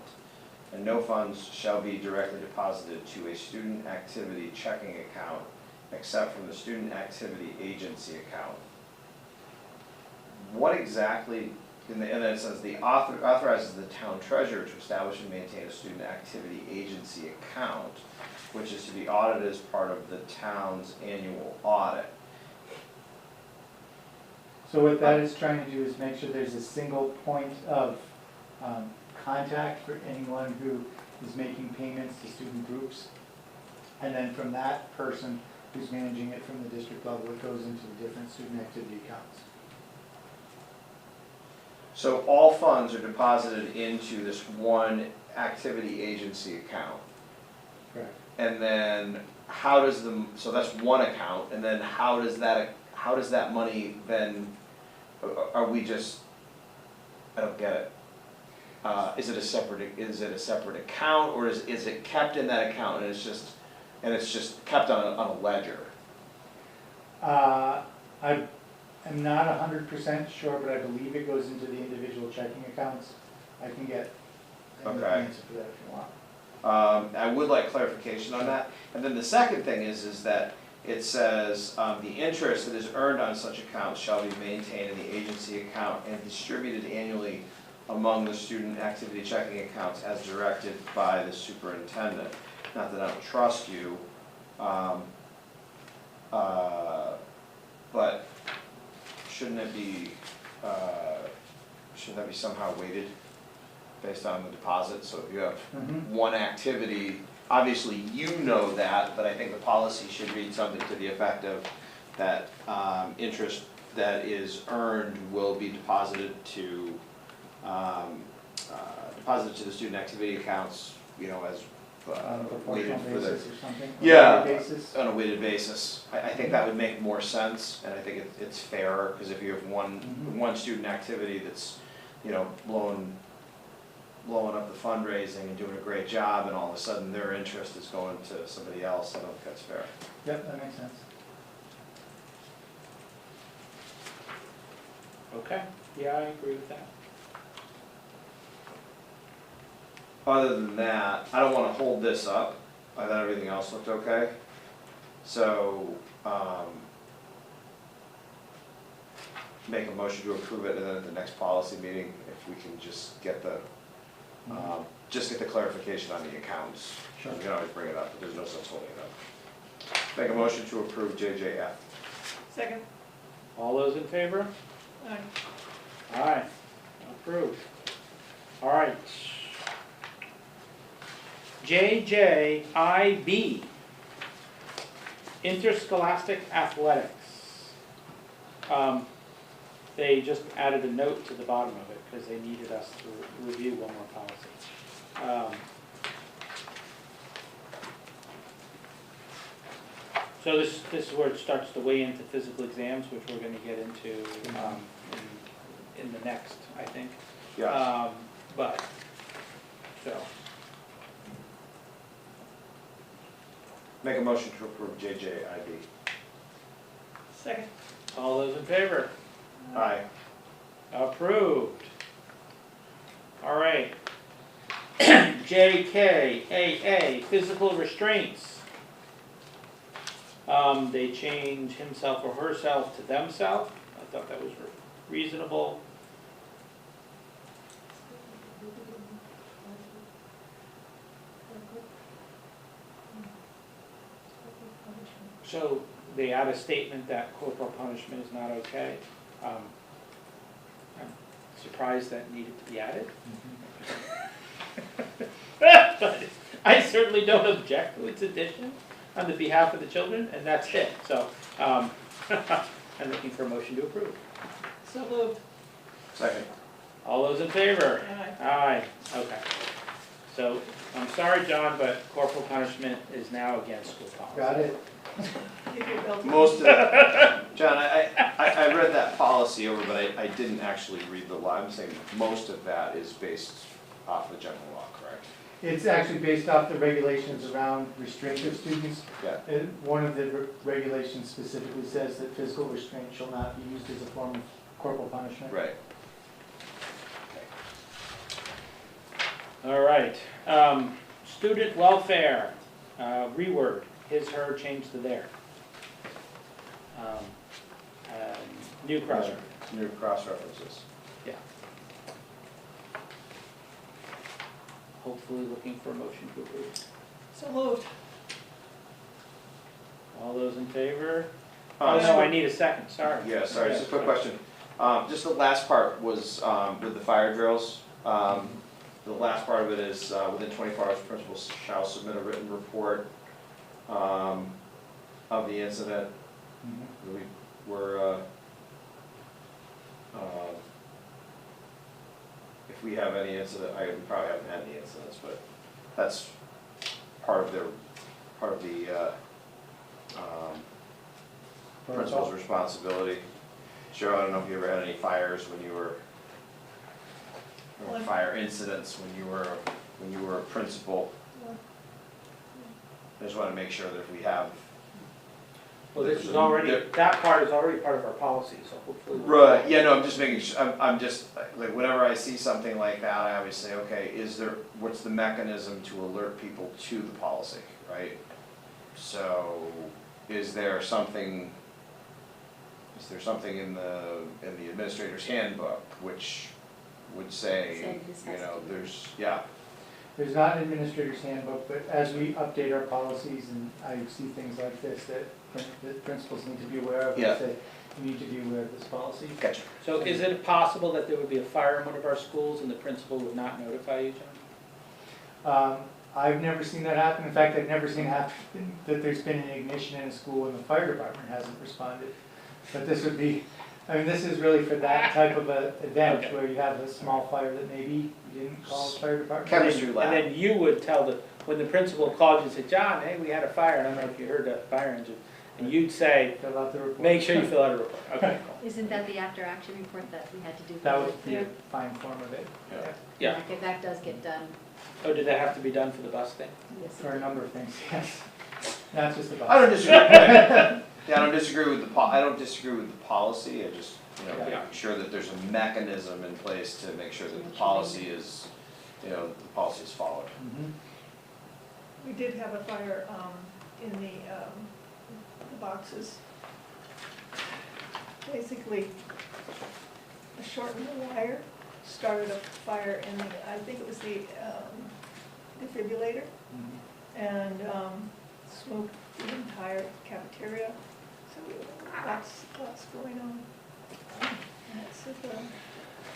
and no funds shall be directly deposited to a student activity checking account except from the student activity agency account. What exactly, and then it says the authorizes the town treasurer to establish and maintain a student activity agency account, which is to be audited as part of the town's annual audit. So what that is trying to do is make sure there's a single point of contact for anyone who is making payments to student groups. And then from that person who's managing it from the district level, it goes into the different student activity accounts. So all funds are deposited into this one activity agency account. Correct. And then how does so that's one account, and then how does that money then, are we just, I don't get it. Is it a separate account, or is it kept in that account and it's just kept on a ledger? I'm not 100% sure, but I believe it goes into the individual checking accounts. I can get an Okay. answer for that if you want. I would like clarification on that. And then the second thing is that it says, the interest that is earned on such accounts shall be maintained in the agency account and distributed annually among the student activity checking accounts as directed by the superintendent. Not that I don't trust you, but shouldn't that be somehow weighted based on the deposit? So if you have one activity, obviously you know that, but I think the policy should read something to the effect of that interest that is earned will be deposited to the student activity accounts, you know, as On a weighted proportional for the. basis or something? Yeah. On a basis? On a weighted basis. I think that would make more sense, and I think it's fairer, because if you have one student activity that's, you know, blowing up the fundraising and doing a great job, and all of a sudden their interest is going to somebody else, I don't think that's fair. Yep, that makes sense. Okay, yeah, I agree with that. Other than that, I don't wanna hold this up, I thought everything else looked okay. So, make a motion to approve it, and then at the next policy meeting, if we can just get the clarification on the accounts. Sure. We can always bring it up, but there's no sense holding it up. Make a motion to approve JJF. Second. All those in favor? Aye. Aye, approved. All right. JJIB, interscholastic athletics. They just added a note to the bottom of it because they needed us to review one more policy. So this is where it starts to weigh into physical exams, which we're gonna get into in the next, I think. Yeah. But, so, Make a motion to approve JJIB. Second. all those in favor? Aye. Approved. All right. JKAA, physical restraints. They change himself or herself to themself. I thought that was reasonable. So they add a statement that corporal punishment is not okay. I'm surprised that needed to be added. But I certainly don't object to its addition on the behalf of the children, and that's it. So I'm looking for a motion to approve. So moved. Second. All those in favor? Aye. Aye, okay. So, I'm sorry, John, but corporal punishment is now against school policy. Got it? Keep your belt. Most of, John, I read that policy over, but I didn't actually read the law. I'm saying most of that is based off the general law, correct? It's actually based off the regulations around restraint of students. Yeah. And one of the regulations specifically says that physical restraint shall not be used as a form of corporal punishment. Right. All right, student welfare, reword, his, her, change to their. New cross reference. New cross references. Yeah. Hopefully looking for a motion to approve. So moved. All those in favor? Oh, no, I need a second, sorry. Yeah, sorry, just a quick question. Just the last part was with the fire drills. The last part of it is within 24 hours, principals shall submit a written report of the incident. Mhm. We were, if we have any incident, we probably haven't had any incidents, but that's part of the principal's responsibility. Cheryl, I don't know if you ever had any fires when you were, or fire incidents when you were a principal. I just want to make sure that if we have. Well, this is already, that part is already part of our policy, so hopefully. Right, yeah, no, I'm just making sure, I'm just, like, whenever I see something like that, I always say, okay, what's the mechanism to alert people to the policy, right? So, is there something in the administrator's handbook which would say, Say this has to be- there's, yeah, There's not an administrator's handbook, but as we update our policies and I see things like this that principals need to be aware of, Yeah. I say, you need to be aware of this policy. gotcha. So is it possible that there would be a fire in one of our schools and the principal would not notify you, John? I've never seen that happen. In fact, I've never seen happen that there's been an ignition in a school and the fire department hasn't responded. But this would be, this is really for that type of a event Okay. where you have a small fire that maybe you didn't call the fire department. Chemistry lab. And then you would tell when the principal called you and said, John, hey, we had a fire, I don't know if you heard that fire engine. And you'd say, Fill out the report. make sure you fill out a report. Okay, cool. Isn't that the after-action report that we had to do? That would be a fine form of it, Yeah. Yeah. Like if that does get done, Oh, did that have to be done for the bus thing? yes. for a number of things, yes. Not just about. I don't disagree, yeah, I don't disagree with I don't disagree with the policy, I just, Yeah. making sure that there's a mechanism in place to make sure that the policy is, the policy is followed. Mhm. We did have a fire in the boxes. Basically, a shortened wire started a fire in the, I think it was the defibrillator, Mhm. and smoked the entire cafeteria. So lots going on. And that's at the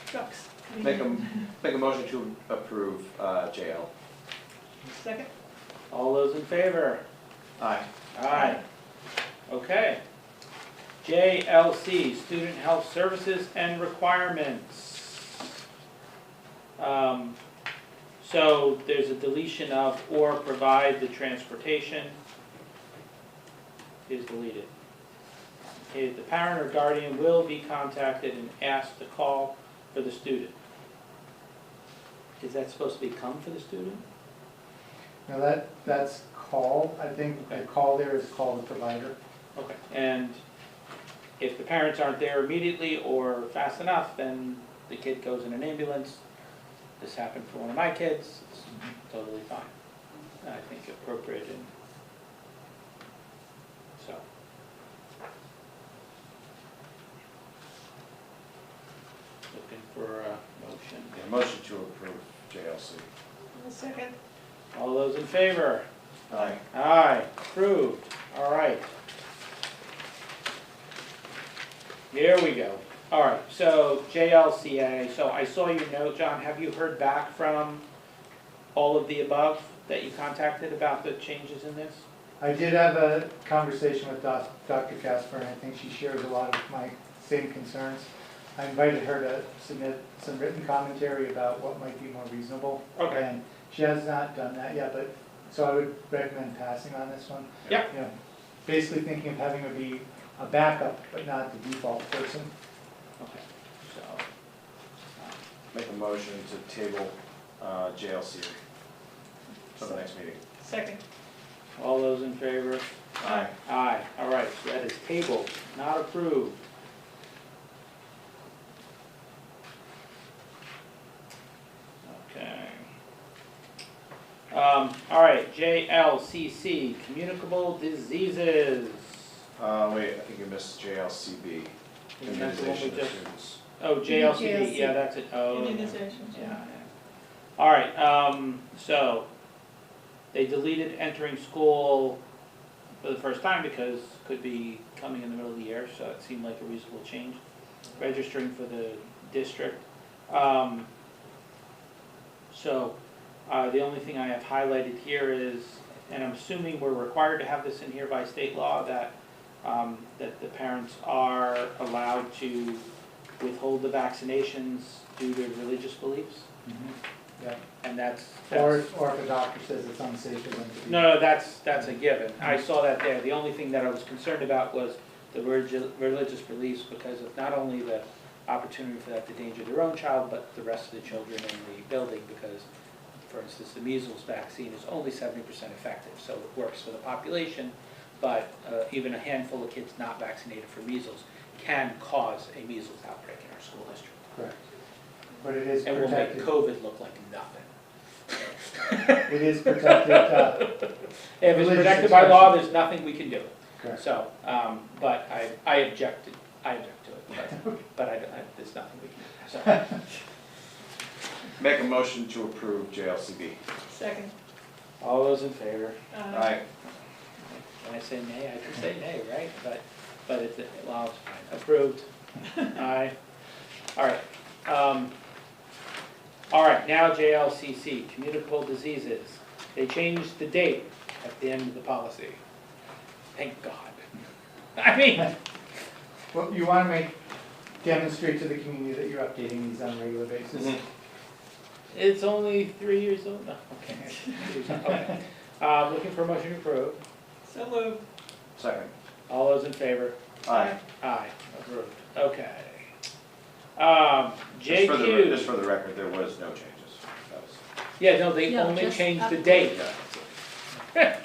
trucks. Make a motion to approve, JL. Second? All those in favor? Aye. Aye. Okay. JLC, Student Health Services and Requirements. So there's a deletion of or provide the transportation is deleted. Okay, the parent or guardian will be contacted and asked to call for the student. Is that supposed to be come for the student? Now that's call, I think the call there is call the provider. Okay, and if the parents aren't there immediately or fast enough, then the kid goes in an ambulance. This happened for one of my kids, it's totally fine. I think appropriate and so. Looking for a motion. Yeah, motion to approve JLC. Second? All those in favor? Aye. Aye, approved, all right. Here we go. All right, so JLCA, so I saw your note, John, have you heard back from all of the above that you contacted about the changes in this? I did have a conversation with Dr. Casper, and I think she shares a lot of my same concerns. I invited her to submit some written commentary about what might be more reasonable. Okay. And she has not done that yet, but, so I would recommend passing on this one. Yeah. You know, basically thinking of having her be a backup, but not the default person. Okay, so, Make a motion to table, JLC for the next meeting. Second. all those in favor? Aye. Aye, all right, so that is tabled, not approved. Okay. All right, JLCC, communicable diseases. Wait, I think you missed JLCB. Isn't that the one we Immunization of just- students. Oh, JLCD, yeah, that's it, oh. Immunizations, Yeah, yeah. yeah. All right, so they deleted entering school for the first time because could be coming in the middle of the year, so it seemed like a reasonable change. Registering for the district. So the only thing I have highlighted here is, and I'm assuming we're required to have this in here by state law, that that the parents are allowed to withhold the vaccinations due to religious beliefs, Yeah. and that's. Or if a doctor says it's unsafe for them to be. No, that's a given. I saw that there. The only thing that I was concerned about was the religious beliefs because of not only the opportunity for that to endanger their own child, but the rest of the children in the building because, for instance, the measles vaccine is only 70% effective, so it works for the population, but even a handful of kids not vaccinated for measles can cause a measles outbreak in our school district. Correct. But it is And will make protected, COVID look like nothing. it is protected, If it's Religious protected by law, expression. there's nothing we can do. correct. So, but I object to it, but there's nothing we can do, so. Make a motion to approve JLCB. Second. All those in favor? Aye. When I say nay, I can say nay, right? But it's, well, it's fine. Approved. Aye. All right. All right, now JLCC, communicable diseases. They changed the date at the end of the policy. Thank God. I mean, Well, you wanna demonstrate to the community that you're updating these on a regular basis. it's only 3 years old. No, okay. Okay. Looking for a motion to approve. So moved. Second. All those in favor? Aye. Aye. Approved. Okay. Just for JQ. the record, there was no changes. That was, Yeah, no, they No, only just changed the update. date. yeah.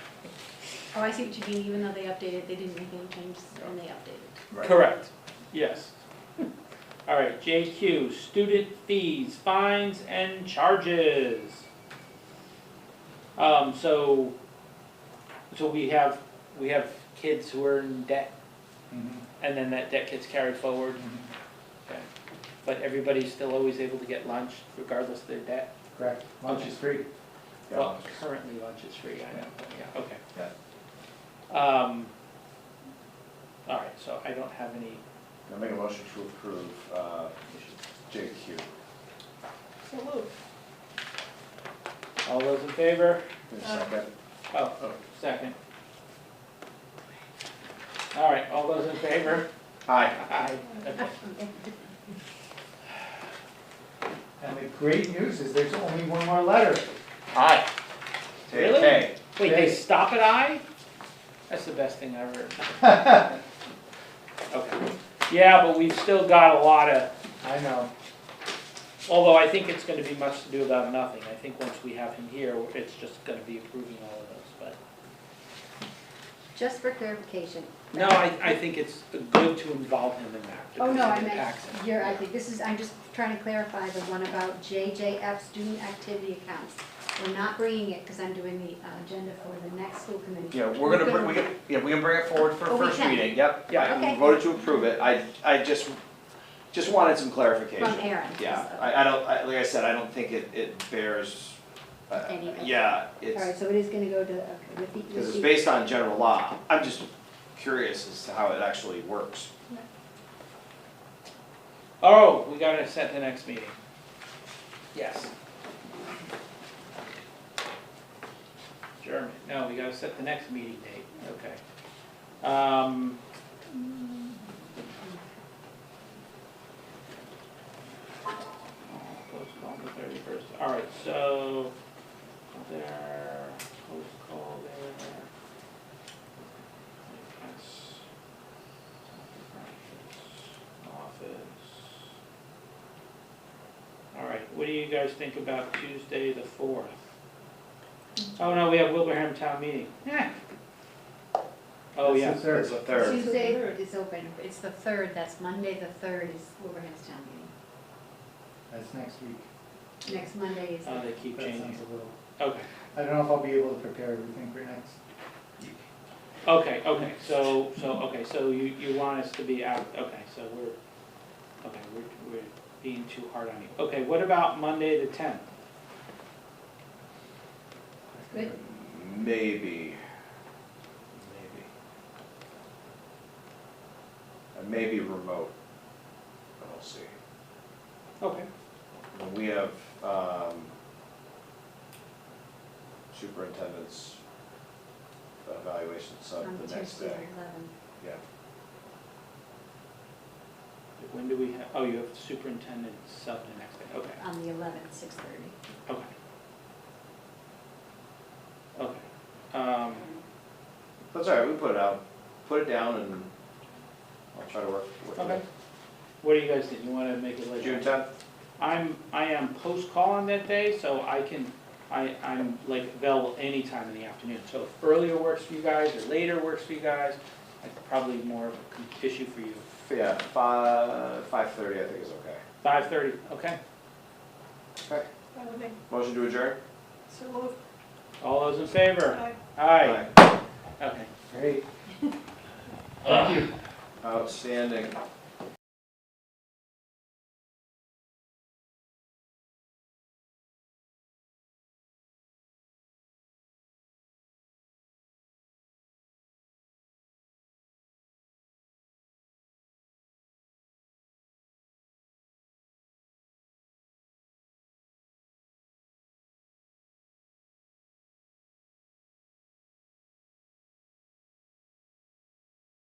Oh, I see what you mean, even though they updated, they didn't make any changes, and they updated. Right. Correct. Yes. All right, JQ, student fees, fines, and charges. So we have kids who are in debt, Mhm. and then that debt gets carried forward. Okay. But everybody's still always able to get lunch regardless of their debt? Correct, lunch is free. Yeah. Well, currently lunch is free, I know, but yeah, okay. Yeah. All right, so I don't have any, I'll make a motion to approve JQ. So moved. all those in favor? Second. Oh, second. All right, all those in favor? Aye. Aye. Okay. And the great news is there's only one more letter. Aye. Really? K. Wait, they stop at I? That's the best thing I've heard. Okay. Yeah, but we've still got a lot of, I know. although I think it's gonna be much to do about nothing. I think once we have him here, it's just gonna be approving all of those, but. Just for clarification. No, I think it's good to involve him in that. Oh, because no, it I meant, impacts him. I think this is, I'm just trying to clarify the one about JJF student activity accounts. We're not bringing it, because I'm doing the agenda for the next school committee. Yeah, we can bring it forward for Oh, we first can. reading, yep. Yeah. Okay. We voted to approve it, I just wanted some clarification. From Aaron. Yeah, So- I don't, like I said, I don't think it bears, Any- yeah, All right, it's, so it is gonna go to, okay, with the. because it's based on general law. I'm just curious as to how it actually works. Oh, we gotta set the next meeting. Yes. German, no, we gotta set the next meeting date, okay. Post call the 31st, all right, so, there, post call there. Yes. Office. All right, what do you guys think about Tuesday the 4th? Oh, no, we have Wilbraham Town Meeting. Oh, That's yeah. the third. It's the third. Tuesday is open, it's the 3rd, that's Monday, the 3rd is Wilbraham's town meeting. That's next week. Next Monday is. Oh, they keep That changing. sounds a little, Okay, I don't know if I'll be able to prepare everything for next. okay, so you want us to be out, okay, so we're being too hard on you. Okay, what about Monday the 10th? Good. Maybe. Maybe remote, but we'll see. Okay. And we have, superintendent's evaluation sub On the next Tuesday, day. 11. Yeah. When do we have, oh, you have superintendent sub the next day, okay, On the 11th, 6:30. okay. Okay, That's all right, we put it out, put it down, and I'll try to work with okay. it. What do you guys think, you wanna make it later? June 10th? I am post-call on that day, so I'm like available anytime in the afternoon. So if earlier works for you guys, or later works for you guys, that's probably more of an issue for you. Yeah, 5:30 I think is okay. 5:30, okay? Okay. Fine with me. Motion to adjourn? So moved. All those in favor? Aye. Aye. Okay. Great. Thank you. Outstanding.